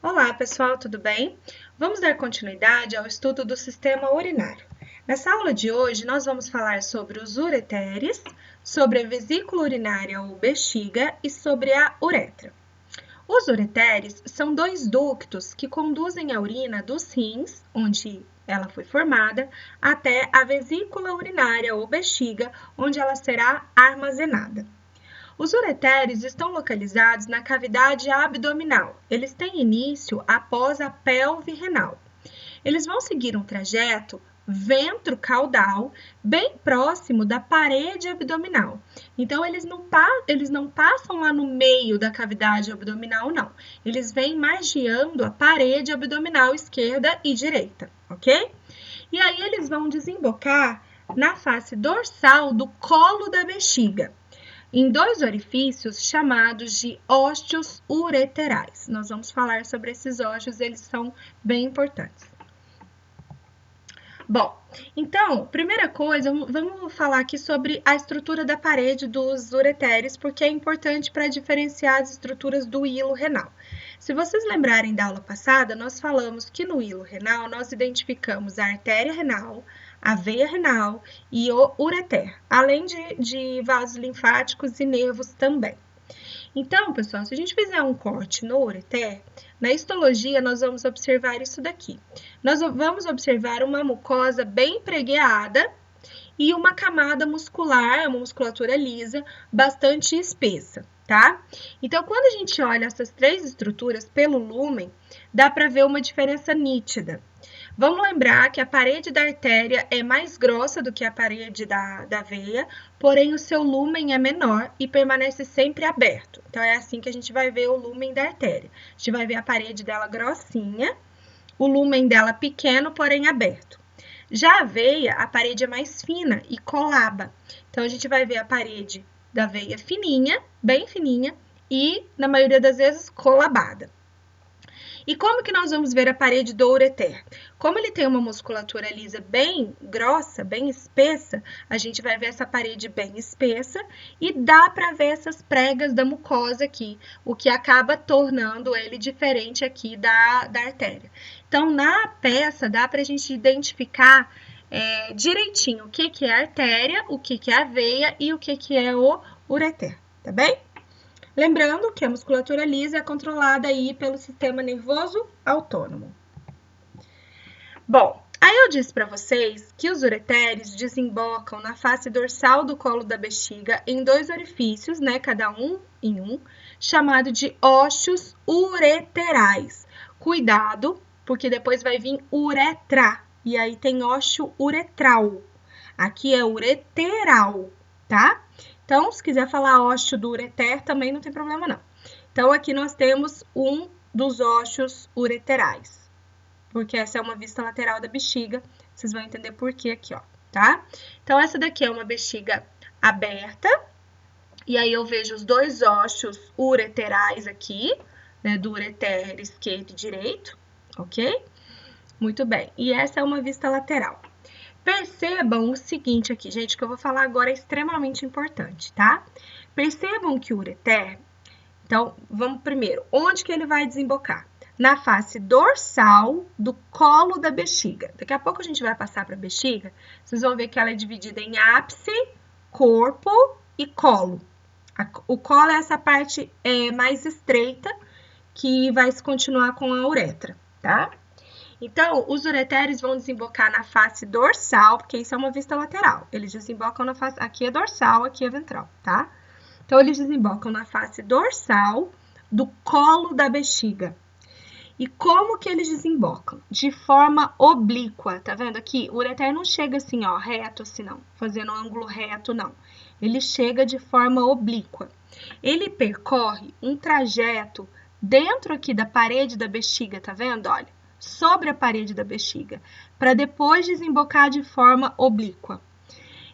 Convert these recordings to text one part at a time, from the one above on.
Olá, pessoal, tudo bem? Vamos dar continuidade ao estudo do sistema urinário. Nessa aula de hoje, nós vamos falar sobre os ureteres, sobre a vesícula urinária ou bexiga e sobre a uretra. Os ureteres são dois ductos que conduzem a urina dos rins, onde ela foi formada, até a vesícula urinária ou bexiga, onde ela será armazenada. Os ureteres estão localizados na cavidade abdominal. Eles têm início após a pelve renal. Eles vão seguir um trajeto ventrocaudal bem próximo da parede abdominal. Então, eles não passam lá no meio da cavidade abdominal, não. Eles vêm margeando a parede abdominal esquerda e direita, ok? E aí, eles vão desembocar na face dorsal do colo da bexiga, em dois orifícios chamados de óstios ureterais. Nós vamos falar sobre esses óstios, eles são bem importantes. Bom, então, primeira coisa, vamos falar aqui sobre a estrutura da parede dos ureteres, porque é importante para diferenciar as estruturas do hilo renal. Se vocês lembrarem da aula passada, nós falamos que no hilo renal nós identificamos a artéria renal, a veia renal e o ureter, além de vasos linfáticos e nervos também. Então, pessoal, se a gente fizer um corte no ureter, na histologia nós vamos observar isso daqui. Nós vamos observar uma mucosa bem pregueada e uma camada muscular, uma musculatura lisa, bastante espessa, tá? Então, quando a gente olha essas três estruturas pelo lúmen, dá para ver uma diferença nítida. Vamos lembrar que a parede da artéria é mais grossa do que a parede da veia, porém o seu lúmen é menor e permanece sempre aberto. Então, é assim que a gente vai ver o lúmen da artéria. A gente vai ver a parede dela grossinha, o lúmen dela pequeno, porém aberto. Já a veia, a parede é mais fina e colaba. Então, a gente vai ver a parede da veia fininha, bem fininha, e, na maioria das vezes, colabada. E como que nós vamos ver a parede do ureter? Como ele tem uma musculatura lisa bem grossa, bem espessa, a gente vai ver essa parede bem espessa e dá para ver essas pregas da mucosa aqui, o que acaba tornando ele diferente aqui da artéria. Então, na peça, dá para a gente identificar direitinho o que é a artéria, o que é a veia e o que é o ureter, tá bem? Lembrando que a musculatura lisa é controlada aí pelo sistema nervoso autônomo. Bom, aí eu disse para vocês que os ureteres desembocam na face dorsal do colo da bexiga em dois orifícios, né, cada um em um, chamado de óstios ureterais. Cuidado, porque depois vai vir uretra, e aí tem ósteo uretral. Aqui é ureteral, tá? Então, se quiser falar ósteo do ureter, também não tem problema, não. Então, aqui nós temos um dos óstios ureterais, porque essa é uma vista lateral da bexiga. Vocês vão entender por que aqui, ó, tá? Então, essa daqui é uma bexiga aberta, e aí eu vejo os dois óstios ureterais aqui, né, do ureter esquerdo e direito, ok? Muito bem. E essa é uma vista lateral. Percebam o seguinte aqui, gente, que eu vou falar agora é extremamente importante, tá? Percebam que o ureter, então, vamos primeiro, onde que ele vai desembocar? Na face dorsal do colo da bexiga. Daqui a pouco a gente vai passar para a bexiga, vocês vão ver que ela é dividida em ápice, corpo e colo. O colo é essa parte mais estreita que vai se continuar com a uretra, tá? Então, os ureteres vão desembocar na face dorsal, porque isso é uma vista lateral. Eles desembocam na face, aqui é dorsal, aqui é ventral, tá? Então, eles desembocam na face dorsal do colo da bexiga. E como que eles desembocam? De forma oblíqua, tá vendo aqui? O ureter não chega assim, ó, reto assim, não, fazendo um ângulo reto, não. Ele chega de forma oblíqua. Ele percorre um trajeto dentro aqui da parede da bexiga, tá vendo? Olha, sobre a parede da bexiga, para depois desembocar de forma oblíqua.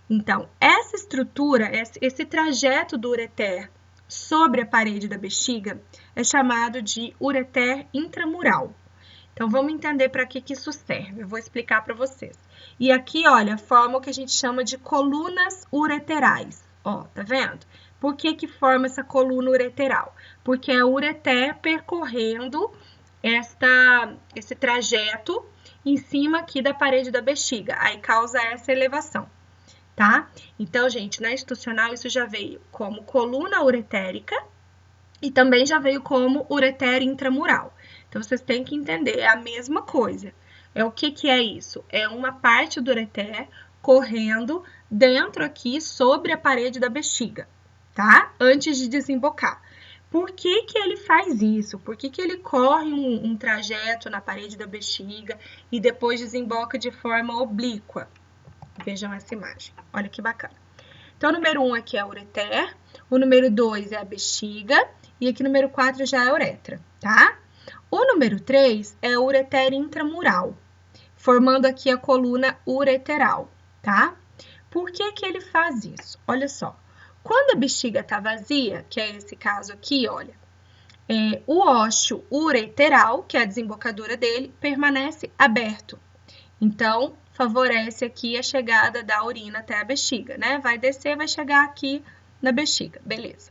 Então, essa estrutura, esse trajeto do ureter sobre a parede da bexiga é chamado de ureter intramural. Então, vamos entender para que isso serve. Eu vou explicar para vocês. E aqui, olha, forma o que a gente chama de colunas ureterais. Ó, tá vendo? Por que forma essa coluna ureteral? Porque é o ureter percorrendo esse trajeto em cima aqui da parede da bexiga, aí causa essa elevação, tá? Então, gente, na institucional isso já veio como coluna uretérica e também já veio como ureter intramural. Então, vocês têm que entender, é a mesma coisa. O que é isso? É uma parte do ureter correndo dentro aqui sobre a parede da bexiga, tá? Antes de desembocar. Por que que ele faz isso? Por que que ele corre um trajeto na parede da bexiga e depois desemboca de forma oblíqua? Vejam essa imagem. Olha que bacana. Então, o número 1 aqui é o ureter, o número 2 é a bexiga e aqui o número 4 já é a uretra, tá? O número 3 é o ureter intramural, formando aqui a coluna ureteral, tá? Por que que ele faz isso? Olha só. Quando a bexiga está vazia, que é esse caso aqui, olha, o ósseo ureteral, que é a desembocadura dele, permanece aberto. Então, favorece aqui a chegada da urina até a bexiga, né? Vai descer, vai chegar aqui na bexiga, beleza.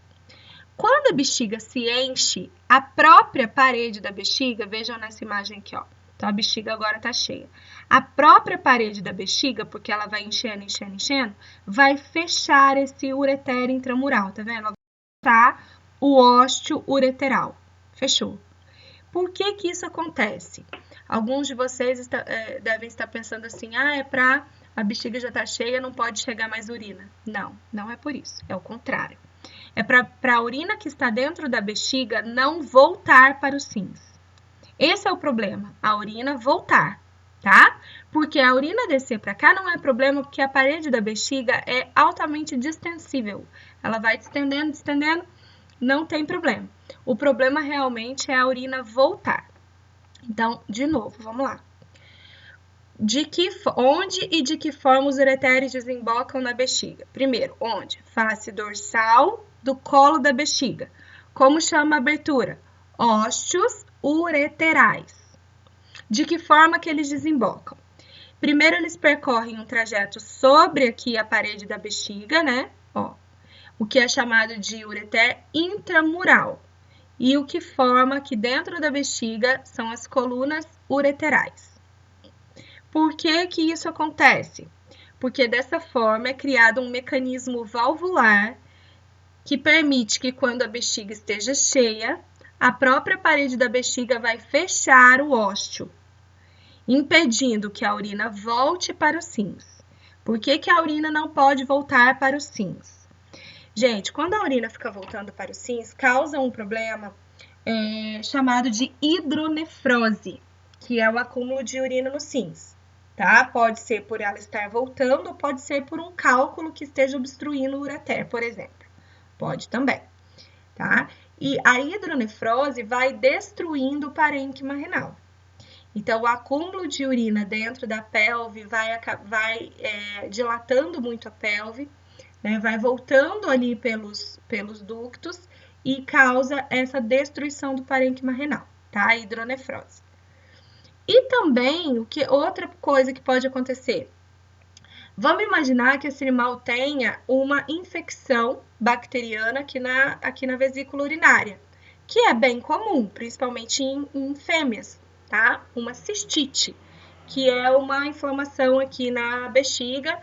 Quando a bexiga se enche, a própria parede da bexiga, vejam nessa imagem aqui, ó. Então, a bexiga agora tá cheia. A própria parede da bexiga, porque ela vai enchendo, enchendo, enchendo, vai fechar esse ureter intramural, tá vendo? Ela vai fechar o ósseo ureteral. Fechou. Por que que isso acontece? Alguns de vocês devem estar pensando assim, é pra a bexiga já tá cheia, não pode chegar mais urina. Não, não é por isso, é o contrário. É para a urina que está dentro da bexiga não voltar para os rins. Esse é o problema, a urina voltar, tá? Porque a urina descer para cá não é problema, porque a parede da bexiga é altamente distensível. Ela vai distendendo, distendendo, não tem problema. O problema realmente é a urina voltar. Então, de novo, vamos lá. Onde e de que forma os ureteres desembocam na bexiga? Primeiro, onde? Face dorsal do colo da bexiga. Como chama a abertura? Ósseos ureterais. De que forma que eles desembocam? Primeiro, eles percorrem um trajeto sobre aqui a parede da bexiga, né? Ó, o que é chamado de ureter intramural. E o que forma aqui dentro da bexiga são as colunas ureterais. Por que que isso acontece? Porque dessa forma é criado um mecanismo valvular que permite que quando a bexiga esteja cheia, a própria parede da bexiga vai fechar o ósseo, impedindo que a urina volte para os rins. Por que que a urina não pode voltar para os rins? Gente, quando a urina fica voltando para os rins, causa um problema chamado de hidronefrose, que é o acúmulo de urina nos rins, tá? Pode ser por ela estar voltando ou pode ser por um cálculo que esteja obstruindo o ureter, por exemplo. Pode também, tá? E a hidronefrose vai destruindo o parênquima renal. Então, o acúmulo de urina dentro da pelve vai dilatando muito a pelve, né? Vai voltando ali pelos ductos e causa essa destruição do parênquima renal, tá? A hidronefrose. E também, outra coisa que pode acontecer? Vamos imaginar que esse animal tenha uma infecção bacteriana aqui na vesícula urinária, que é bem comum, principalmente em fêmeas, tá? Uma cistite, que é uma inflamação aqui na bexiga,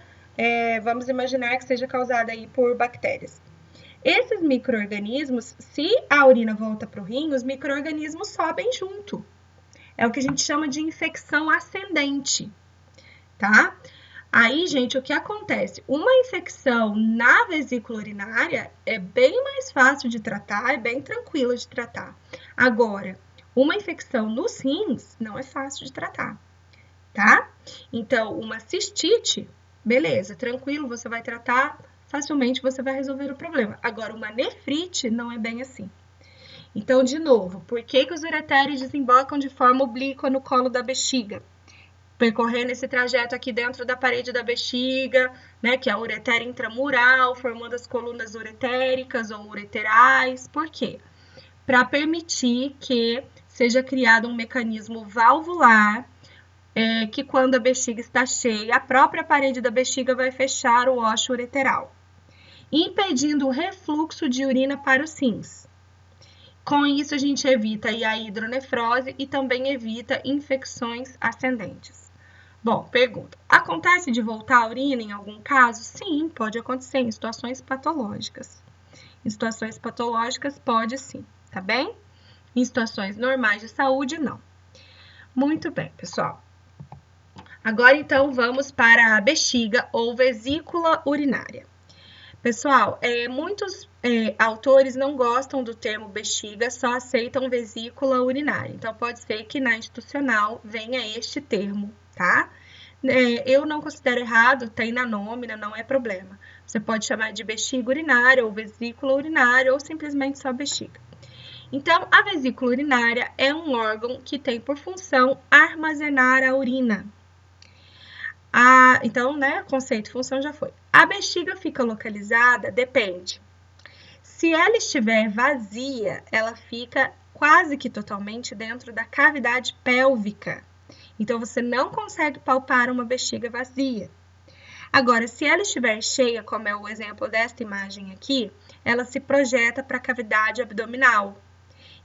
vamos imaginar que seja causada aí por bactérias. Esses micro-organismos, se a urina volta para o rim, os micro-organismos sobem junto. É o que a gente chama de infecção ascendente, tá? Aí, gente, o que acontece? Uma infecção na vesícula urinária é bem mais fácil de tratar, é bem tranquila de tratar. Agora, uma infecção nos rins não é fácil de tratar, tá? Então, uma cistite, beleza, tranquilo, você vai tratar, facilmente você vai resolver o problema. Agora, uma nefrite não é bem assim. Então, de novo, por que que os ureteres desembocam de forma oblíqua no colo da bexiga? Percorrendo esse trajeto aqui dentro da parede da bexiga, né, que é o ureter intramural, formando as colunas uretéricas ou ureterais. Por quê? Para permitir que seja criado um mecanismo valvular, que quando a bexiga está cheia, a própria parede da bexiga vai fechar o ósseo ureteral, impedindo o refluxo de urina para os rins. Com isso, a gente evita aí a hidronefrose e também evita infecções ascendentes. Bom, pergunta: acontece de voltar a urina em algum caso? Sim, pode acontecer em situações patológicas. Em situações patológicas, pode sim, tá bem? Em situações normais de saúde, não. Muito bem, pessoal. Agora, então, vamos para a bexiga ou vesícula urinária. Pessoal, muitos autores não gostam do termo bexiga, só aceitam vesícula urinária. Então, pode ser que na institucional venha este termo, tá? Eu não considero errado, tem na nômina, não é problema. Você pode chamar de bexiga urinária ou vesícula urinária ou simplesmente só bexiga. Então, a vesícula urinária é um órgão que tem por função armazenar a urina. Então, né, conceito e função já foi. A bexiga fica localizada, depende. Se ela estiver vazia, ela fica quase que totalmente dentro da cavidade pélvica. Então, você não consegue palpar uma bexiga vazia. Agora, se ela estiver cheia, como é o exemplo desta imagem aqui, ela se projeta para a cavidade abdominal.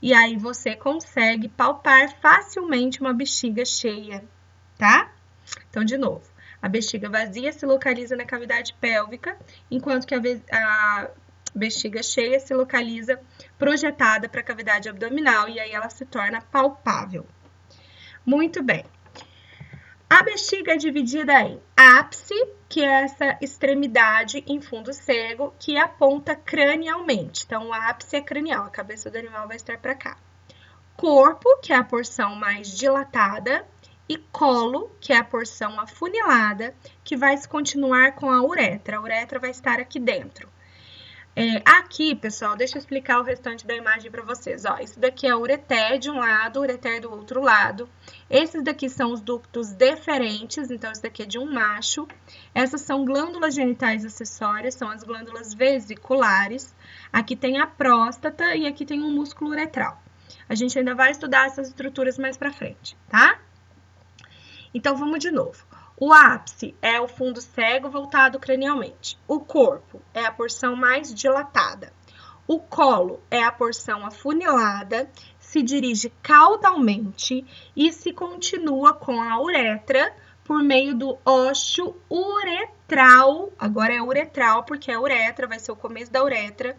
E aí você consegue palpar facilmente uma bexiga cheia, tá? Então, de novo, a bexiga vazia se localiza na cavidade pélvica, enquanto que a bexiga cheia se localiza projetada para a cavidade abdominal e aí ela se torna palpável. Muito bem. A bexiga é dividida em ápice, que é essa extremidade em fundo cego que aponta cranialmente. Então, o ápice é cranial, a cabeça do animal vai estar para cá. Corpo, que é a porção mais dilatada, e colo, que é a porção afunilada, que vai se continuar com a uretra. A uretra vai estar aqui dentro. Aqui, pessoal, deixa eu explicar o restante da imagem para vocês. Ó, isso daqui é o ureter de um lado, o ureter do outro lado. Esses daqui são os ductos deferentes, então isso daqui é de um macho. Essas são glândulas genitais acessórias, são as glândulas vesiculares. Aqui tem a próstata e aqui tem um músculo uretral. A gente ainda vai estudar essas estruturas mais para frente, tá? Então, vamos de novo. O ápice é o fundo cego voltado cranialmente. O corpo é a porção mais dilatada. O colo é a porção afunilada, se dirige caudalmente e se continua com a uretra por meio do ósseo uretral. Agora é uretral, porque a uretra vai ser o começo da uretra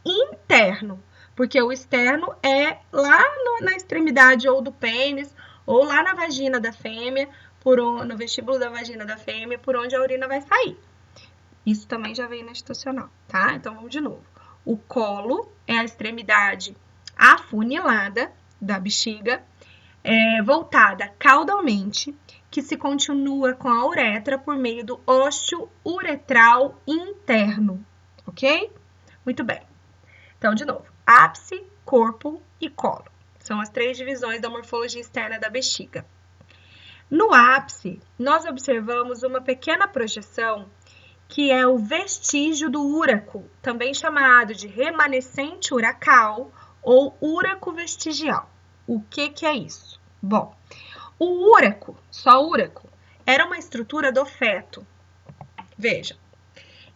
interno, porque o externo é lá na extremidade ou do pênis ou lá na vagina da fêmea, no vestíbulo da vagina da fêmea, por onde a urina vai sair. Isso também já veio na institucional, tá? Então, vamos de novo. O colo é a extremidade afunilada da bexiga, voltada caudalmente, que se continua com a uretra por meio do ósseo uretral interno, ok? Muito bem. Então, de novo, ápice, corpo e colo. São as 3 divisões da morfologia externa da bexiga. No ápice, nós observamos uma pequena projeção que é o vestígio do úraco, também chamado de remanescente uracal ou úraco vestigial. O que é isso? Bom, o úraco, só úraco, era uma estrutura do feto. Veja.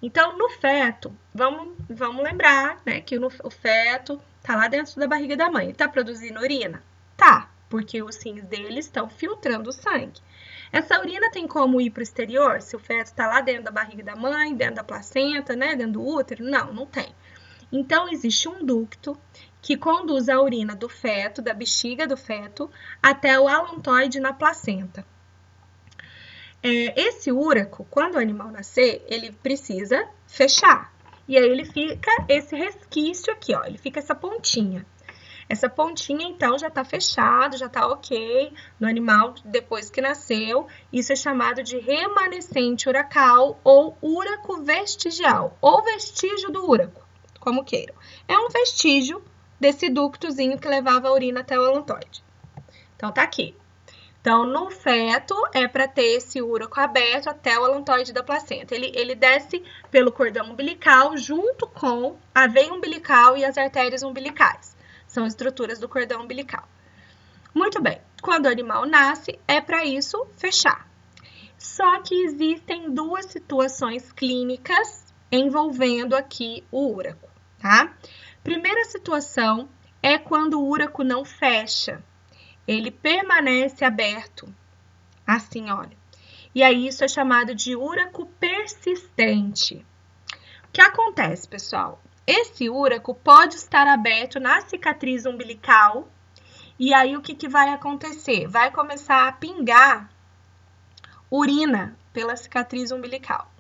Então, no feto, vamos lembrar, né, que o feto tá lá dentro da barriga da mãe. Ele tá produzindo urina? Tá, porque os rins dele estão filtrando o sangue. Essa urina tem como ir para o exterior? Se o feto está lá dentro da barriga da mãe, dentro da placenta, né, dentro do útero? Não, não tem. Então, existe um ducto que conduz a urina do feto, da bexiga do feto, até o alantoide na placenta. Esse úraco, quando o animal nascer, ele precisa fechar. E aí ele fica esse resquício aqui, ó, ele fica essa pontinha. Essa pontinha, então, já tá fechado, já tá ok no animal depois que nasceu. Isso é chamado de remanescente uracal ou úraco vestigial, ou vestígio do úraco, como queiram. É um vestígio desse ductozinho que levava a urina até o alantoide. Então, tá aqui. Então, no feto, é para ter esse úraco aberto até o alantoide da placenta. Ele desce pelo cordão umbilical junto com a veia umbilical e as artérias umbilicais. São estruturas do cordão umbilical. Muito bem, quando o animal nasce, é para isso fechar. Só que existem 2 situações clínicas envolvendo aqui o úraco, tá? Primeira situação é quando o úraco não fecha. Ele permanece aberto. Assim, olha. E aí, isso é chamado de úraco persistente. O que acontece, pessoal? Esse úraco pode estar aberto na cicatriz umbilical. E aí, o que vai acontecer? Vai começar a pingar urina pela cicatriz umbilical.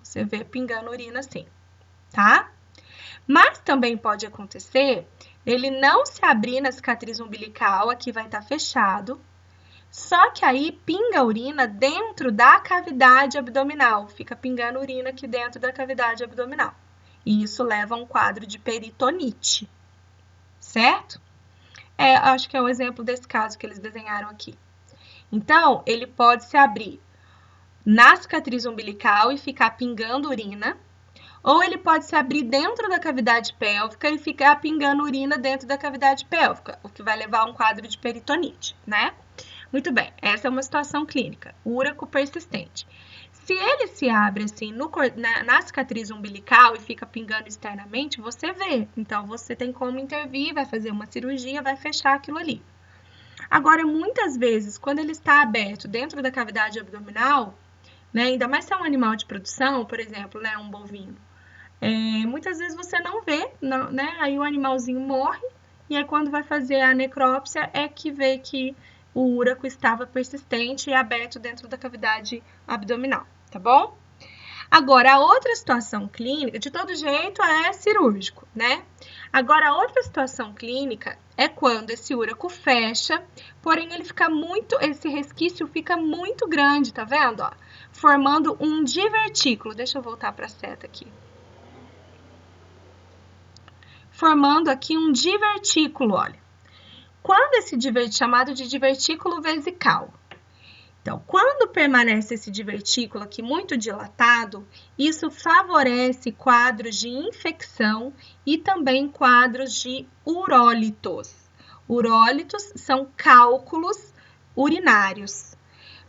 Você vê pingando urina assim, tá? Mas também pode acontecer ele não se abrir na cicatriz umbilical, aqui vai estar fechado, só que aí pinga urina dentro da cavidade abdominal, fica pingando urina aqui dentro da cavidade abdominal. E isso leva a um quadro de peritonite, certo? Acho que é o exemplo desse caso que eles desenharam aqui. Então, ele pode se abrir na cicatriz umbilical e ficar pingando urina, ou ele pode se abrir dentro da cavidade pélvica e ficar pingando urina dentro da cavidade pélvica, o que vai levar a um quadro de peritonite, né? Muito bem, essa é uma situação clínica, úraco persistente. Se ele se abre assim na cicatriz umbilical e fica pingando externamente, você vê. Então, você tem como intervir, vai fazer uma cirurgia, vai fechar aquilo ali. Agora, muitas vezes, quando ele está aberto dentro da cavidade abdominal, né, ainda mais se é um animal de produção, por exemplo, né, um bovino, muitas vezes você não vê, não, né? Aí o animalzinho morre, e aí quando vai fazer a necrópsia é que vê que o úraco estava persistente e aberto dentro da cavidade abdominal, tá bom? Agora, a outra situação clínica, de todo jeito, é cirúrgico, né? Agora, a outra situação clínica é quando esse úraco fecha, porém esse resquício fica muito grande, tá vendo? Ó? Formando um divertículo. Deixa eu voltar para a seta aqui. Formando aqui um divertículo, olha. Quando chamado de divertículo vesical. Então, quando permanece esse divertículo aqui muito dilatado, isso favorece quadros de infecção e também quadros de urólitos. Urólitos são cálculos urinários.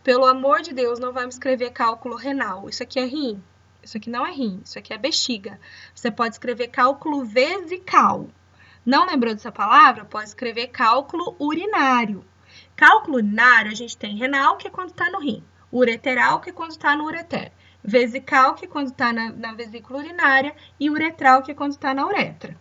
Pelo amor de Deus, não vamos escrever cálculo renal. Isso aqui é rim. Isso aqui não é rim, isso aqui é bexiga. Você pode escrever cálculo vesical. Não lembrou dessa palavra? Pode escrever cálculo urinário. Cálculo urinário, a gente tem renal, que é quando está no rim. Ureteral, que é quando está no ureter. Vesical, que é quando está na vesícula urinária. E uretral, que é quando está na uretra.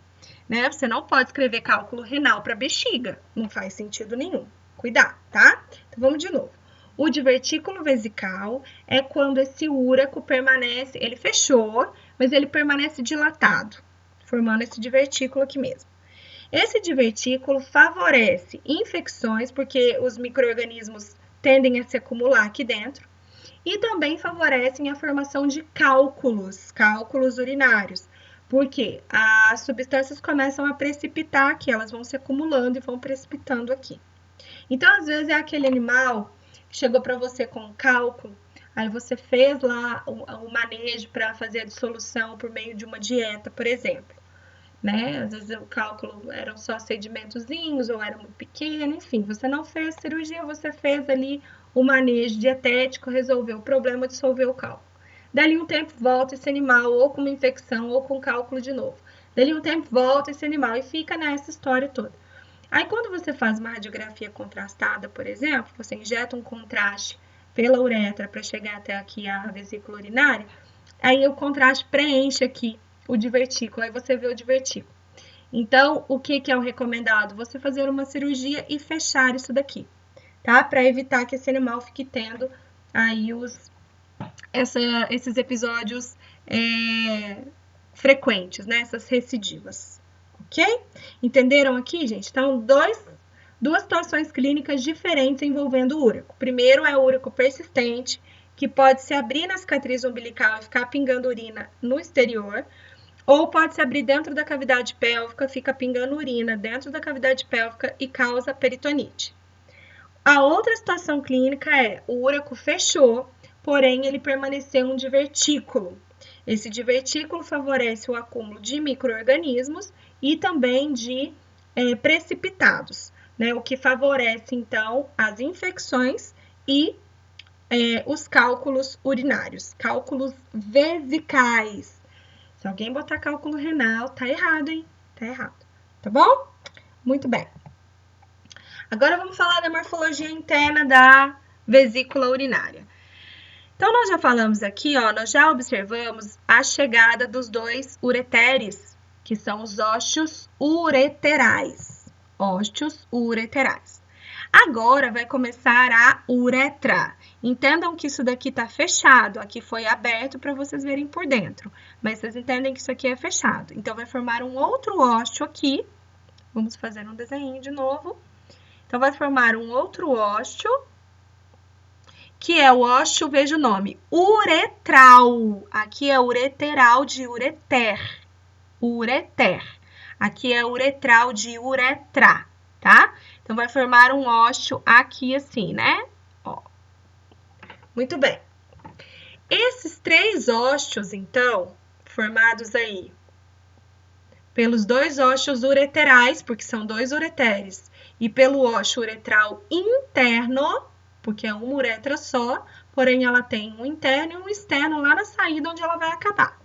Né? Você não pode escrever cálculo renal para bexiga. Não faz sentido nenhum. Cuidado, tá? Então, vamos de novo. O divertículo vesical é quando esse úraco permanece, ele fechou, mas ele permanece dilatado, formando esse divertículo aqui mesmo. Esse divertículo favorece infecções, porque os micro-organismos tendem a se acumular aqui dentro, e também favorecem a formação de cálculos urinários, porque as substâncias começam a precipitar aqui, elas vão se acumulando e vão precipitando aqui. Então, às vezes, é aquele animal que chegou para você com um cálculo, aí você fez lá o manejo para fazer a dissolução por meio de uma dieta, por exemplo. Né? Às vezes o cálculo eram só sedimentozinhos ou era muito pequeno, enfim, você não fez cirurgia, você fez ali o manejo dietético, resolveu o problema, dissolveu o cálculo. Dali um tempo volta esse animal ou com uma infecção ou com cálculo de novo. Dali um tempo volta esse animal e fica nessa história toda. Aí quando você faz uma radiografia contrastada, por exemplo, você injeta um contraste pela uretra para chegar até aqui a vesícula urinária, aí o contraste preenche aqui o divertículo, aí você vê o divertículo. Então, o que é o recomendado? Você fazer uma cirurgia e fechar isso daqui, tá? Para evitar que esse animal fique tendo aí esses episódios frequentes, né? Essas recidivas, ok? Entenderam aqui, gente? Então, duas situações clínicas diferentes envolvendo o úraco. Primeiro é o úraco persistente, que pode se abrir na cicatriz umbilical e ficar pingando urina no exterior, ou pode se abrir dentro da cavidade pélvica, fica pingando urina dentro da cavidade pélvica e causa peritonite. A outra situação clínica é o úraco fechou, porém ele permaneceu um divertículo. Esse divertículo favorece o acúmulo de micro-organismos e também de precipitados, né? O que favorece, então, as infecções e os cálculos urinários, cálculos vesicais. Se alguém botar cálculo renal, tá errado, hein? Tá errado. Tá bom? Muito bem. Agora vamos falar da morfologia interna da vesícula urinária. Então, nós já falamos aqui, ó, nós já observamos a chegada dos dois ureteres, que são os óstios ureterais. Óstios ureterais. Agora vai começar a uretra. Entendam que isso daqui está fechado, aqui foi aberto para vocês verem por dentro. Mas vocês entendem que isso aqui é fechado. Então, vai formar um outro ósteo aqui. Vamos fazer um desenho de novo. Então, vai formar um outro ósteo, que é o ósteo, veja o nome, uretral. Aqui é ureteral de ureter. Ureter. Aqui é uretral de uretra, tá? Então, vai formar um ósteo aqui assim, né? Ó. Muito bem. Esses três ósteos, então, formados aí pelos dois ósteos ureterais, porque são dois ureteres, e pelo ósteo uretral interno, porque é uma uretra só, porém ela tem um interno e um externo lá na saída onde ela vai acabar.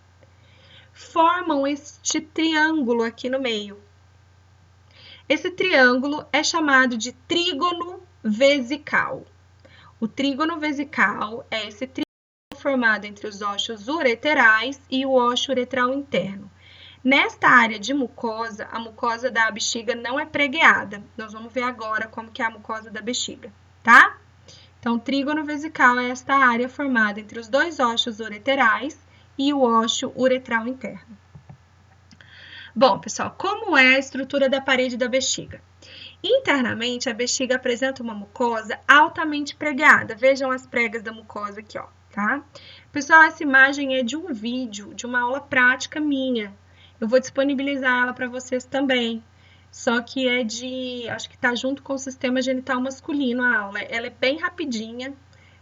Formam este triângulo aqui no meio. Esse triângulo é chamado de trígono vesical. O trígono vesical é esse triângulo formado entre os ósteos ureterais e o ósteo uretral interno. Nesta área de mucosa, a mucosa da bexiga não é pregueada. Nós vamos ver agora como que é a mucosa da bexiga, tá? Então, trígono vesical é esta área formada entre os dois ósteos ureterais e o ósteo uretral interno. Bom, pessoal, como é a estrutura da parede da bexiga? Internamente, a bexiga apresenta uma mucosa altamente pregueada. Vejam as pregas da mucosa aqui, ó, tá? Pessoal, essa imagem é de um vídeo, de uma aula prática minha. Eu vou disponibilizar ela para vocês também. Só que é de, acho que tá junto com o sistema genital masculino a aula. Ela é bem rapidinha,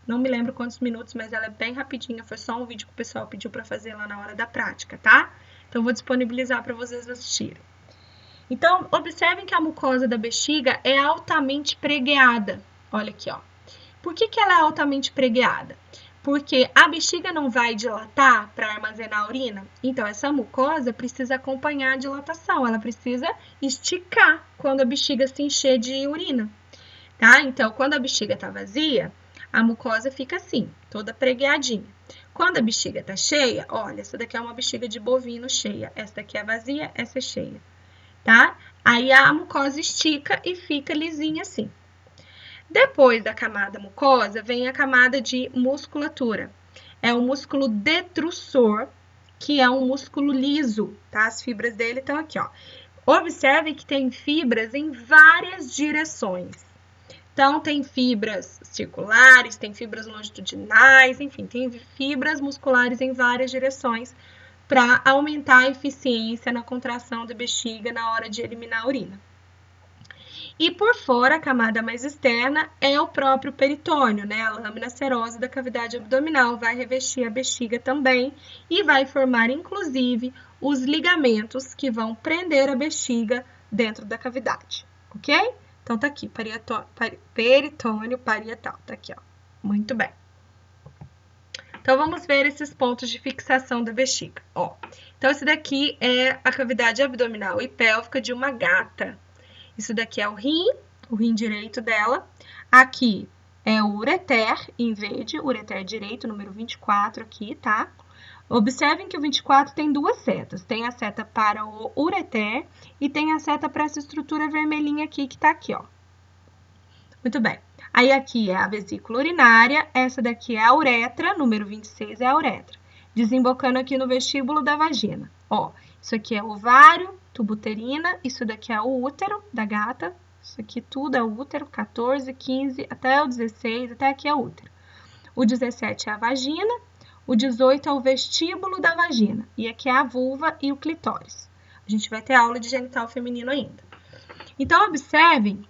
não me lembro quantos minutos, mas ela é bem rapidinha. Foi só um vídeo que o pessoal pediu para fazer lá na hora da prática, tá? Então, eu vou disponibilizar para vocês assistirem. Então, observem que a mucosa da bexiga é altamente pregueada. Olha aqui, ó. Por que ela é altamente pregueada? Porque a bexiga não vai dilatar para armazenar a urina. Então, essa mucosa precisa acompanhar a dilatação. Ela precisa esticar quando a bexiga se encher de urina, tá? Então, quando a bexiga está vazia, a mucosa fica assim, toda pregueadinha. Quando a bexiga está cheia, olha, essa daqui é uma bexiga de bovino cheia. Essa daqui é vazia, essa é cheia, tá? Aí a mucosa estica e fica lisinha assim. Depois da camada mucosa, vem a camada de musculatura. É o músculo detrusor, que é um músculo liso, tá? As fibras dele estão aqui, ó. Observe que tem fibras em várias direções. Então, tem fibras circulares, tem fibras longitudinais, enfim, tem fibras musculares em várias direções para aumentar a eficiência na contração da bexiga na hora de eliminar a urina. E por fora, a camada mais externa é o próprio peritônio, né? A lâmina serosa da cavidade abdominal vai revestir a bexiga também e vai formar, inclusive, os ligamentos que vão prender a bexiga dentro da cavidade, ok? Então, tá aqui, peritônio parietal, tá aqui, ó. Muito bem. Então, vamos ver esses pontos de fixação da bexiga, ó. Então, esse daqui é a cavidade abdominal e pélvica de uma gata. Isso daqui é o rim direito dela. Aqui é o ureter, em verde, ureter direito, número 24 aqui, tá? Observem que o 24 tem duas setas. Tem a seta para o ureter e tem a seta para essa estrutura vermelhinha aqui, que tá aqui, ó. Muito bem. Aí aqui é a vesícula urinária, essa daqui é a uretra, número 26 é a uretra. Desembocando aqui no vestíbulo da vagina. Ó, isso aqui é o ovário, tubo uterina, isso daqui é o útero da gata, isso aqui tudo é o útero, 14, 15, até o 16, até aqui é o útero. O 17 é a vagina, o 18 é o vestíbulo da vagina, e aqui é a vulva e o clitóris. A gente vai ter aula de genital feminino ainda. Então, observem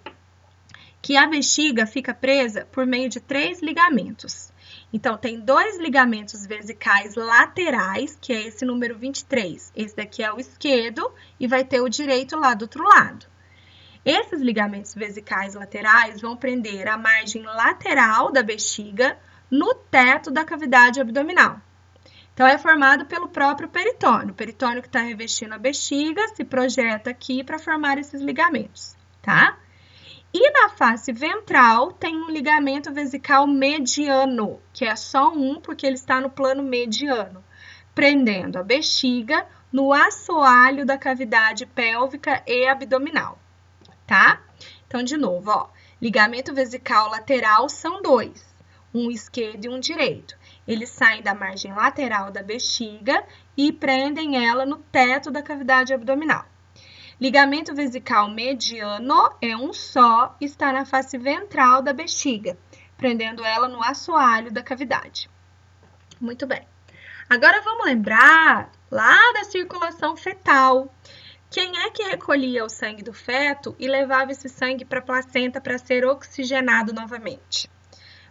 que a bexiga fica presa por meio de 3 ligamentos. Então, tem 2 ligamentos vesicais laterais, que é esse número 23. Esse daqui é o esquerdo e vai ter o direito lá do outro lado. Esses ligamentos vesicais laterais vão prender a margem lateral da bexiga no teto da cavidade abdominal. Então, é formado pelo próprio peritônio. O peritônio que está revestindo a bexiga se projeta aqui para formar esses ligamentos, tá? E na face ventral tem um ligamento vesical mediano, que é só um porque ele está no plano mediano, prendendo a bexiga no assoalho da cavidade pélvica e abdominal, tá? Então, de novo, ó, ligamento vesical lateral são dois, um esquerdo e um direito. Eles saem da margem lateral da bexiga e prendem ela no teto da cavidade abdominal. Ligamento vesical mediano é um só, está na face ventral da bexiga, prendendo ela no assoalho da cavidade. Muito bem. Agora vamos lembrar lá da circulação fetal. Quem é que recolhia o sangue do feto e levava esse sangue para a placenta para ser oxigenado novamente?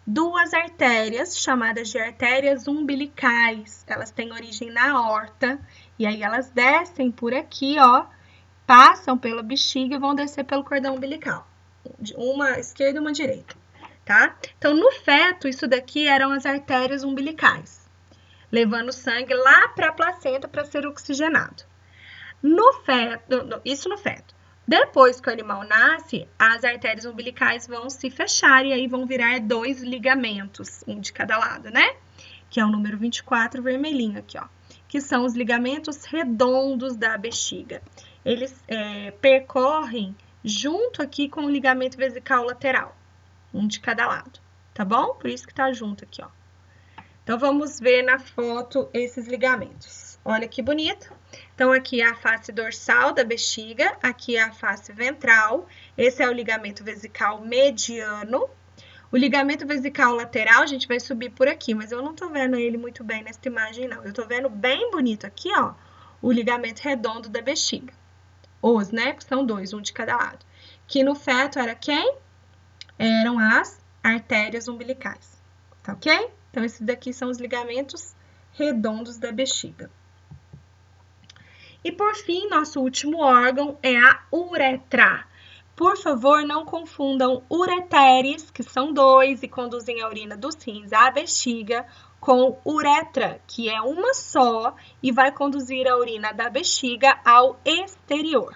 Duas artérias, chamadas de artérias umbilicais. Elas têm origem na aorta e aí elas descem por aqui, ó, passam pela bexiga e vão descer pelo cordão umbilical. Uma esquerda e uma direita, tá? Então, no feto, isso daqui eram as artérias umbilicais, levando sangue lá para a placenta para ser oxigenado. Isso no feto. Depois que o animal nasce, as artérias umbilicais vão se fechar e aí vão virar dois ligamentos, um de cada lado, né? Que é o número 24 vermelhinho aqui, ó. Que são os ligamentos redondos da bexiga. Eles percorrem junto aqui com o ligamento vesical lateral, um de cada lado, tá bom? Por isso que tá junto aqui, ó. Então, vamos ver na foto esses ligamentos. Olha que bonito. Então, aqui é a face dorsal da bexiga, aqui é a face ventral. Esse é o ligamento vesical mediano. O ligamento vesical lateral, a gente vai subir por aqui, mas eu não tô vendo ele muito bem nessa imagem, não. Eu tô vendo bem bonito aqui, ó, o ligamento redondo da bexiga. Os, né? São dois, um de cada lado. Que no feto era quem? Eram as artérias umbilicais, tá ok? Então, esses daqui são os ligamentos redondos da bexiga. E, por fim, nosso último órgão é a uretra. Por favor, não confundam ureteres, que são dois e conduzem a urina dos rins à bexiga, com uretra, que é uma só e vai conduzir a urina da bexiga ao exterior.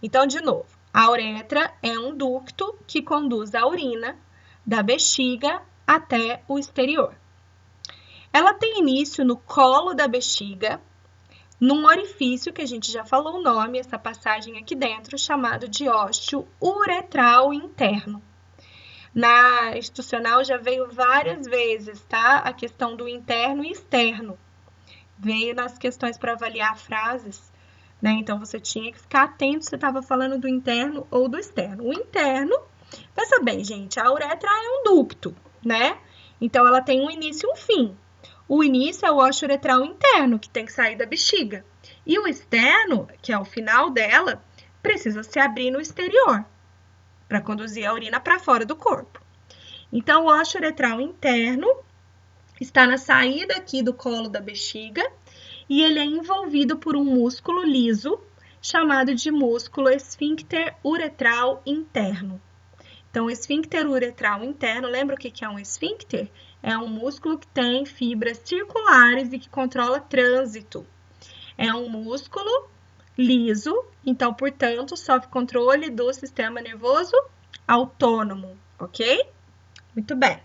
Então, de novo, a uretra é um ducto que conduz a urina da bexiga até o exterior. Ela tem início no colo da bexiga, num orifício que a gente já falou o nome, essa passagem aqui dentro, chamado de ósseo uretral interno. Na institucional já veio várias vezes, tá? A questão do interno e externo. Veio nas questões para avaliar frases, né? Então, você tinha que ficar atento se estava falando do interno ou do externo. O interno, pensa bem, gente, a uretra é um ducto, né? Então, ela tem um início e um fim. O início é o ósseo uretral interno, que tem que sair da bexiga. E o externo, que é o final dela, precisa se abrir no exterior, para conduzir a urina para fora do corpo. Então, o ósseo uretral interno está na saída aqui do colo da bexiga e ele é envolvido por um músculo liso, chamado de músculo esfíncter uretral interno. Então, o esfíncter uretral interno, lembra o que é um esfíncter? É um músculo que tem fibras circulares e que controla trânsito. É um músculo liso, então, portanto, sofre controle do sistema nervoso autônomo, ok? Muito bem.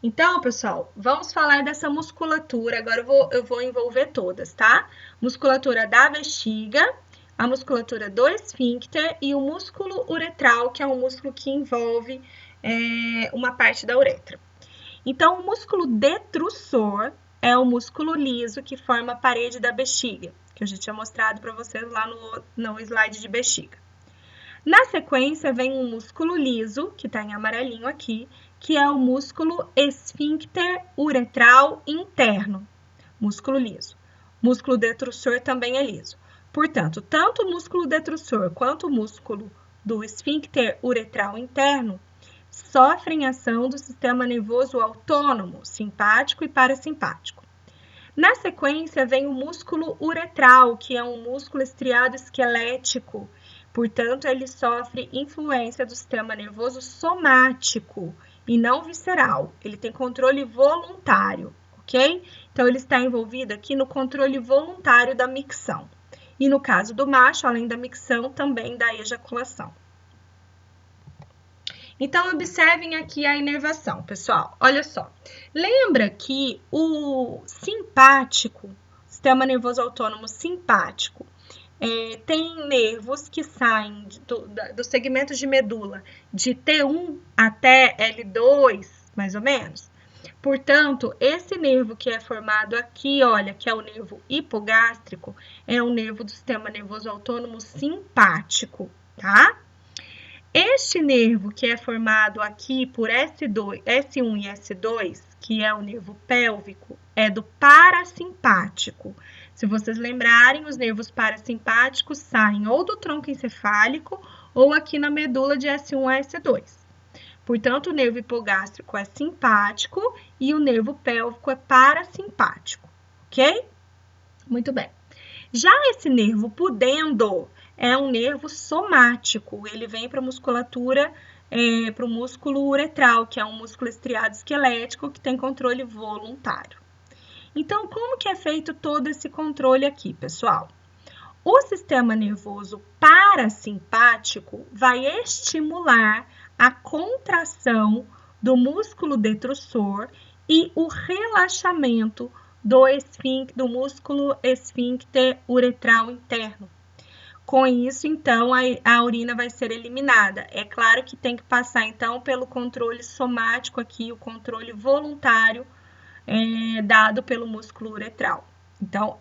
Então, pessoal, vamos falar dessa musculatura. Agora eu vou envolver todas, tá? Musculatura da bexiga, a musculatura do esfíncter e o músculo uretral, que é um músculo que envolve uma parte da uretra. Então, o músculo detrusor é o músculo liso que forma a parede da bexiga, que eu já tinha mostrado para vocês lá no slide de bexiga. Na sequência, vem um músculo liso, que está em amarelinho aqui, que é o músculo esfíncter uretral interno, músculo liso. Músculo detrusor também é liso. Portanto, tanto o músculo detrusor quanto o músculo do esfíncter uretral interno sofrem ação do sistema nervoso autônomo, simpático e parasimpático. Na sequência, vem o músculo uretral, que é um músculo estriado esquelético. Portanto, ele sofre influência do sistema nervoso somático e não visceral. Ele tem controle voluntário, ok? Então, ele está envolvido aqui no controle voluntário da micção. E no caso do macho, além da micção, também da ejaculação. Então, observem aqui a inervação, pessoal. Olha só. Lembra que o simpático, sistema nervoso autônomo simpático, tem nervos que saem do segmento de medula de T1 até L2, mais ou menos. Portanto, esse nervo que é formado aqui, olha, que é o nervo hipogástrico, é um nervo do sistema nervoso autônomo simpático, tá? Este nervo que é formado aqui por S1 e S2, que é o nervo pélvico, é do parasimpático. Se vocês lembrarem, os nervos parasimpáticos saem ou do tronco encefálico ou aqui na medula de S1 a S2. Portanto, o nervo hipogástrico é simpático e o nervo pélvico é parasimpático, ok? Muito bem. Já esse nervo pudendo é um nervo somático, ele vem para a musculatura, para o músculo uretral, que é um músculo estriado esquelético que tem controle voluntário. Então, como que é feito todo esse controle aqui, pessoal? O sistema nervoso parasimpático vai estimular a contração do músculo detrusor e o relaxamento do músculo esfíncter uretral interno. Com isso, então, a urina vai ser eliminada. É claro que tem que passar, então, pelo controle somático aqui, o controle voluntário dado pelo músculo uretral. Então,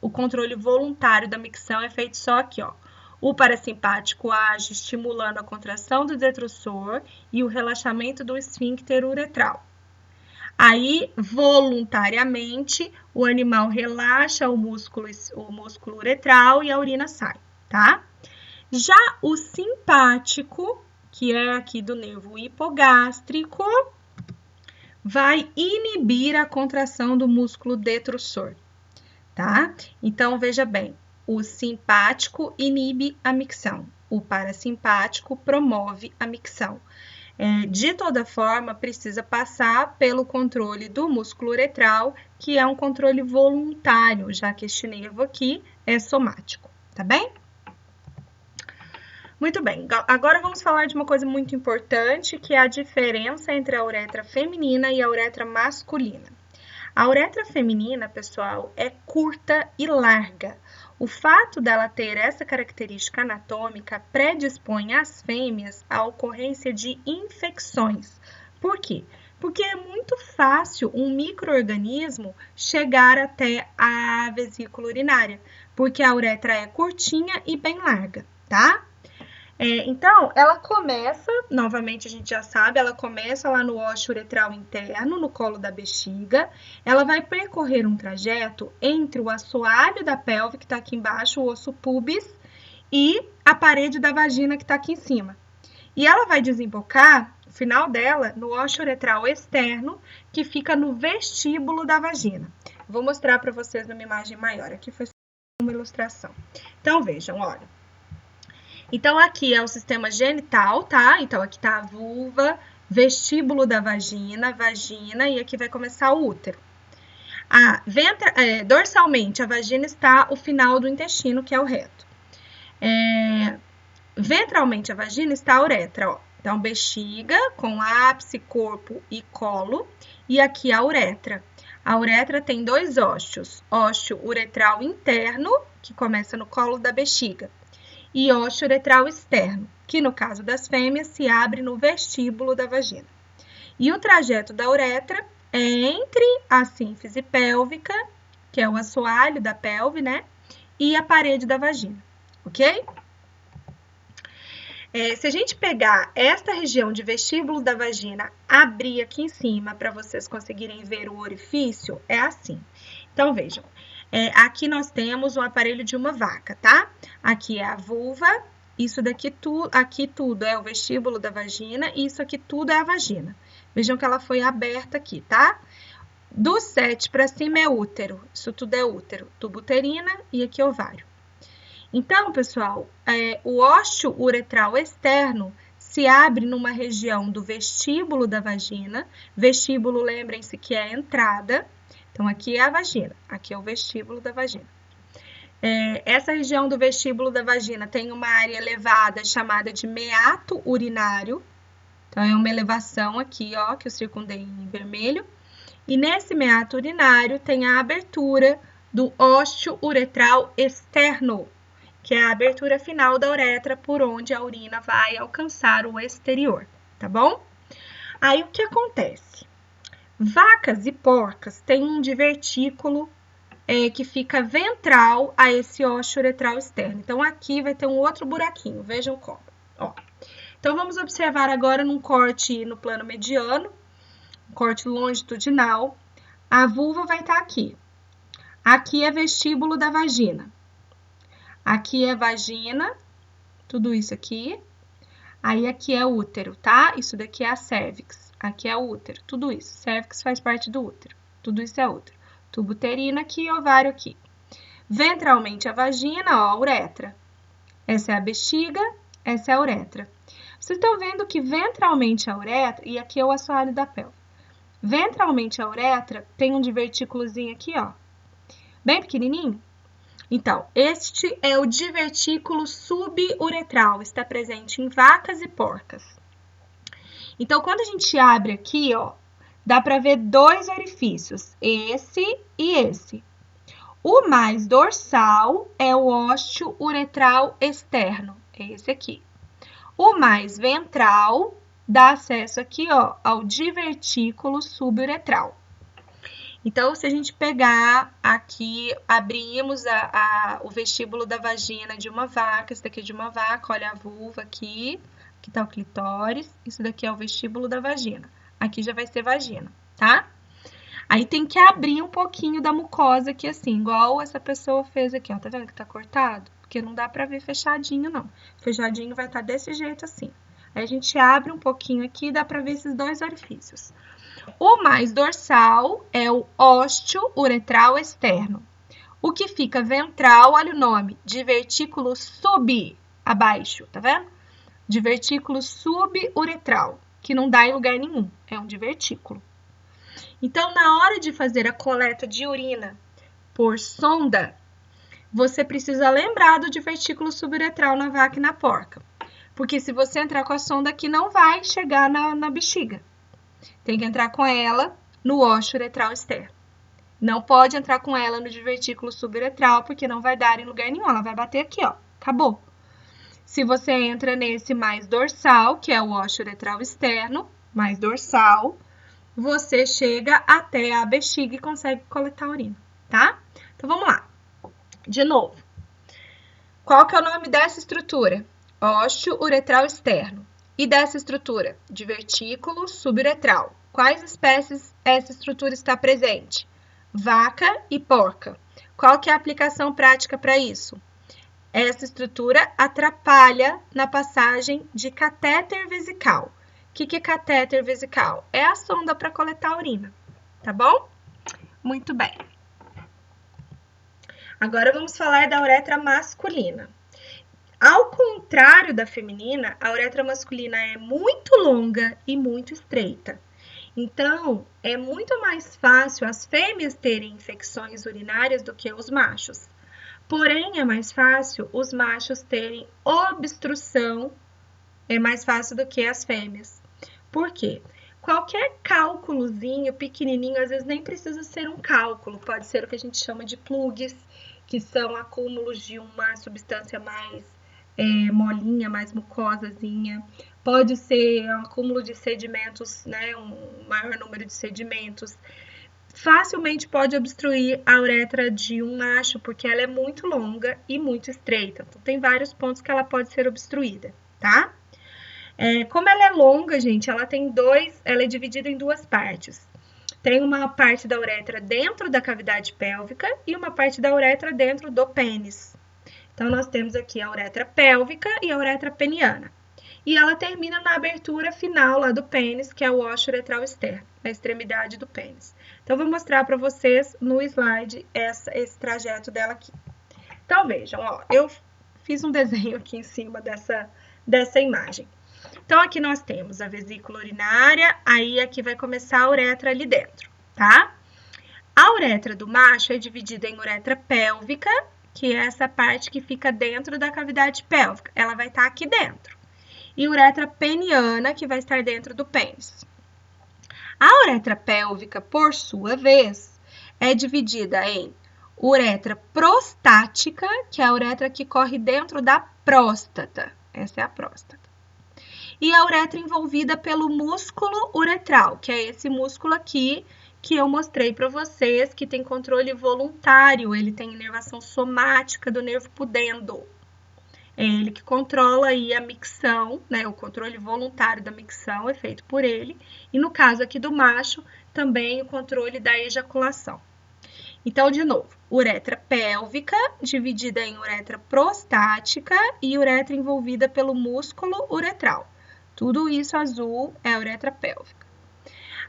o controle voluntário da micção é feito só aqui, ó. O parasimpático age estimulando a contração do detrusor e o relaxamento do esfíncter uretral. Aí, voluntariamente, o animal relaxa o músculo uretral e a urina sai, tá? Já o simpático, que é aqui do nervo hipogástrico, vai inibir a contração do músculo detrusor, tá? Então, veja bem, o simpático inibe a micção, o parasimpático promove a micção. De toda forma, precisa passar pelo controle do músculo uretral, que é um controle voluntário, já que este nervo aqui é somático, tá bem? Muito bem, agora vamos falar de uma coisa muito importante, que é a diferença entre a uretra feminina e a uretra masculina. A uretra feminina, pessoal, é curta e larga. O fato dela ter essa característica anatômica predispõe as fêmeas à ocorrência de infecções. Por quê? Porque é muito fácil um micro-organismo chegar até a vesícula urinária, porque a uretra é curtinha e bem larga, tá? Então, ela começa, novamente a gente já sabe, ela começa lá no ósseo uretral interno, no colo da bexiga. Ela vai percorrer um trajeto entre o assoalho da pelve, que está aqui embaixo, o osso pubis, e a parede da vagina, que está aqui em cima. E ela vai desembocar, o final dela, no ósseo uretral externo, que fica no vestíbulo da vagina. Vou mostrar para vocês numa imagem maior. Aqui foi uma ilustração. Então, vejam, olha. Então, aqui é o sistema genital, tá? Então, aqui tá a vulva, vestíbulo da vagina, e aqui vai começar o útero. Dorsalmente, a vagina está o final do intestino, que é o reto. Ventralmente, a vagina está a uretra, ó. Então, bexiga com ápice, corpo e colo, e aqui a uretra. A uretra tem dois ósseos, ósseo uretral interno, que começa no colo da bexiga, e ósseo uretral externo, que no caso das fêmeas se abre no vestíbulo da vagina. E o trajeto da uretra é entre a sínfise pélvica, que é o assoalho da pelve, né? E a parede da vagina, ok? Se a gente pegar esta região de vestíbulo da vagina, abrir aqui em cima para vocês conseguirem ver o orifício, é assim. Então, vejam. Aqui nós temos o aparelho de uma vaca, tá? Aqui é a vulva, isso daqui aqui tudo é o vestíbulo da vagina e isso aqui tudo é a vagina. Vejam que ela foi aberta aqui, tá? Do 7 para cima é útero, isso tudo é útero, tubo uterina e aqui ovário. Então, pessoal, o ósseo uretral externo se abre numa região do vestíbulo da vagina. Vestíbulo, lembrem-se que é a entrada. Então, aqui é a vagina, aqui é o vestíbulo da vagina. Essa região do vestíbulo da vagina tem uma área elevada chamada de meato urinário. Então, é uma elevação aqui, ó, que eu circundei em vermelho. E nesse meato urinário tem a abertura do ósteo uretral externo, que é a abertura final da uretra por onde a urina vai alcançar o exterior, tá bom? Aí, o que acontece? Vacas e porcas têm um divertículo que fica ventral a esse ósteo uretral externo. Então, aqui vai ter um outro buraquinho, vejam como. Ó. Então, vamos observar agora num corte no plano mediano, um corte longitudinal. A vulva vai estar aqui. Aqui é vestíbulo da vagina. Aqui é vagina, tudo isso aqui. Aí, aqui é útero, tá? Isso daqui é a cérvix. Aqui é o útero, tudo isso. Cérvix faz parte do útero. Tudo isso é útero. Tubo uterino aqui, ovário aqui. Ventralmente a vagina, ó, a uretra. Essa é a bexiga, essa é a uretra. Vocês estão vendo que ventralmente a uretra, e aqui é o assoalho da pelve. Ventralmente a uretra tem um divertículozinho aqui, ó. Bem pequenininho. Então, este é o divertículo suburetral, está presente em vacas e porcas. Então, quando a gente abre aqui, ó, dá para ver dois orifícios, esse e esse. O mais dorsal é o ósteo uretral externo, esse aqui. O mais ventral dá acesso aqui, ó, ao divertículo suburetral. Então, se a gente pegar aqui, abrimos o vestíbulo da vagina de uma vaca, esse daqui é de uma vaca, olha a vulva aqui tá o clitóris, isso daqui é o vestíbulo da vagina. Aqui já vai ser vagina, tá? Aí tem que abrir um pouquinho da mucosa aqui assim, igual essa pessoa fez aqui, ó, tá vendo que tá cortado? Porque não dá pra ver fechadinho, não. Fechadinho vai estar desse jeito assim. Aí a gente abre um pouquinho aqui e dá pra ver esses dois orifícios. O mais dorsal é o ósteo uretral externo. O que fica ventral, olha o nome, divertículo abaixo, tá vendo? Divertículo suburetral, que não dá em lugar nenhum, é um divertículo. Então, na hora de fazer a coleta de urina por sonda, você precisa lembrar do divertículo suburetral na vaca e na porca. Porque se você entrar com a sonda aqui, não vai chegar na bexiga. Tem que entrar com ela no ósteo uretral externo. Não pode entrar com ela no divertículo suburetral, porque não vai dar em lugar nenhum. Ela vai bater aqui, ó. Acabou. Se você entra nesse mais dorsal, que é o ósteo uretral externo, mais dorsal, você chega até a bexiga e consegue coletar a urina, tá? Então, vamos lá. De novo. Qual que é o nome dessa estrutura? Ósteo uretral externo. E dessa estrutura? Divertículo suburetral. Quais espécies essa estrutura está presente? Vaca e porca. Qual que é a aplicação prática para isso? Essa estrutura atrapalha na passagem de catéter vesical. O que é catéter vesical? É a sonda para coletar a urina, tá bom? Muito bem. Agora vamos falar da uretra masculina. Ao contrário da feminina, a uretra masculina é muito longa e muito estreita. Então, é muito mais fácil as fêmeas terem infecções urinárias do que os machos. Porém, é mais fácil os machos terem obstrução, é mais fácil do que as fêmeas. Por quê? Qualquer cálculozinho pequenininho, às vezes nem precisa ser um cálculo, pode ser o que a gente chama de plugs, que são acúmulos de uma substância mais molinha, mais mucosazinha. Pode ser um acúmulo de sedimentos, né, um maior número de sedimentos. Facilmente pode obstruir a uretra de um macho, porque ela é muito longa e muito estreita. Então, tem vários pontos que ela pode ser obstruída, tá? Como ela é longa, gente, ela é dividida em duas partes. Tem uma parte da uretra dentro da cavidade pélvica e uma parte da uretra dentro do pênis. Então, nós temos aqui a uretra pélvica e a uretra peniana. E ela termina na abertura final lá do pênis, que é o ósteo uretral externo, na extremidade do pênis. Então, eu vou mostrar para vocês no slide esse trajeto dela aqui. Então, vejam, ó, eu fiz um desenho aqui em cima dessa imagem. Então, aqui nós temos a vesícula urinária, aí aqui vai começar a uretra ali dentro, tá? A uretra do macho é dividida em uretra pélvica, que é essa parte que fica dentro da cavidade pélvica. Ela vai estar aqui dentro. E uretra peniana, que vai estar dentro do pênis. A uretra pélvica, por sua vez, é dividida em uretra prostática, que é a uretra que corre dentro da próstata. Essa é a próstata. E a uretra envolvida pelo músculo uretral, que é esse músculo aqui que eu mostrei para vocês, que tem controle voluntário, ele tem inervação somática do nervo pudendo. É ele que controla aí a micção, né? O controle voluntário da micção é feito por ele. E no caso aqui do macho, também o controle da ejaculação. Então, de novo, uretra pélvica, dividida em uretra prostática e uretra envolvida pelo músculo uretral. Tudo isso azul é a uretra pélvica.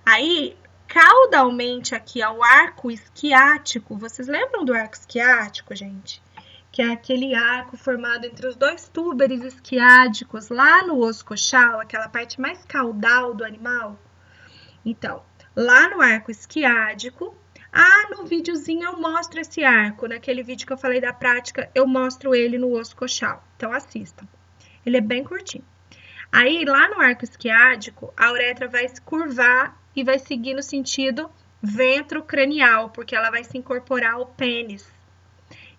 Aí, caudalmente aqui ao arco isquiático, vocês lembram do arco isquiático, gente? Que é aquele arco formado entre os dois túberes isquiádicos lá no osso coxal, aquela parte mais caudal do animal? Então, lá no arco isquiádico, no videozinho eu mostro esse arco, naquele vídeo que eu falei da prática, eu mostro ele no osso coxal, então assistam. Ele é bem curtinho. Aí, lá no arco isquiádico, a uretra vai se curvar e vai seguir no sentido ventrocranial, porque ela vai se incorporar ao pênis.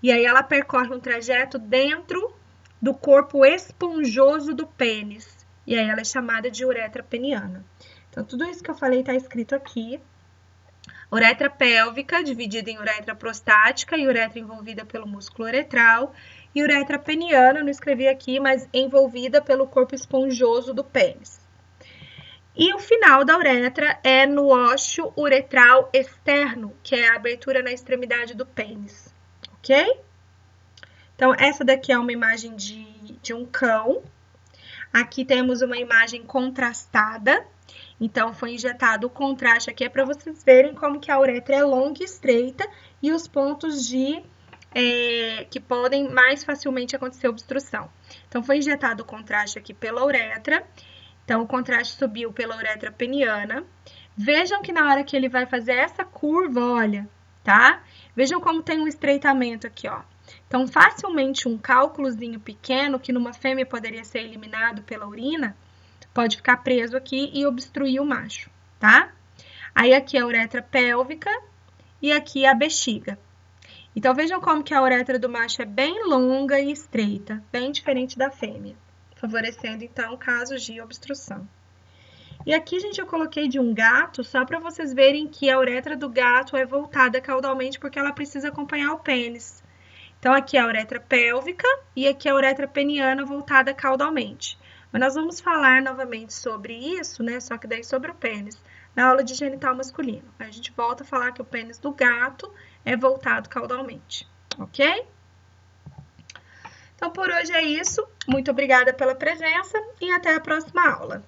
E aí ela percorre um trajeto dentro do corpo esponjoso do pênis. E aí ela é chamada de uretra peniana. Então, tudo isso que eu falei está escrito aqui. Uretra pélvica, dividida em uretra prostática e uretra envolvida pelo músculo uretral. E uretra peniana, não escrevi aqui, mas envolvida pelo corpo esponjoso do pênis. E o final da uretra é no ósseo uretral externo, que é a abertura na extremidade do pênis, ok? Então, essa daqui é uma imagem de um cão. Aqui temos uma imagem contrastada. Então, foi injetado o contraste aqui, é para vocês verem como que a uretra é longa e estreita e os pontos que podem mais facilmente acontecer obstrução. Então, foi injetado o contraste aqui pela uretra. Então, o contraste subiu pela uretra peniana. Vejam que na hora que ele vai fazer essa curva, olha, tá? Vejam como tem um estreitamento aqui, ó. Então, facilmente um cálculozinho pequeno, que numa fêmea poderia ser eliminado pela urina, pode ficar preso aqui e obstruir o macho, tá? Aí, aqui a uretra pélvica e aqui a bexiga. Então, vejam como que a uretra do macho é bem longa e estreita, bem diferente da fêmea, favorecendo, então, casos de obstrução. E aqui, gente, eu coloquei de um gato, só para vocês verem que a uretra do gato é voltada caudalmente, porque ela precisa acompanhar o pênis. Então, aqui é a uretra pélvica e aqui é a uretra peniana voltada caudalmente. Mas nós vamos falar novamente sobre isso, né? Só que daí sobre o pênis, na aula de genital masculino. A gente volta a falar que o pênis do gato é voltado caudalmente, ok? Então, por hoje é isso. Muito obrigada pela presença e até a próxima aula.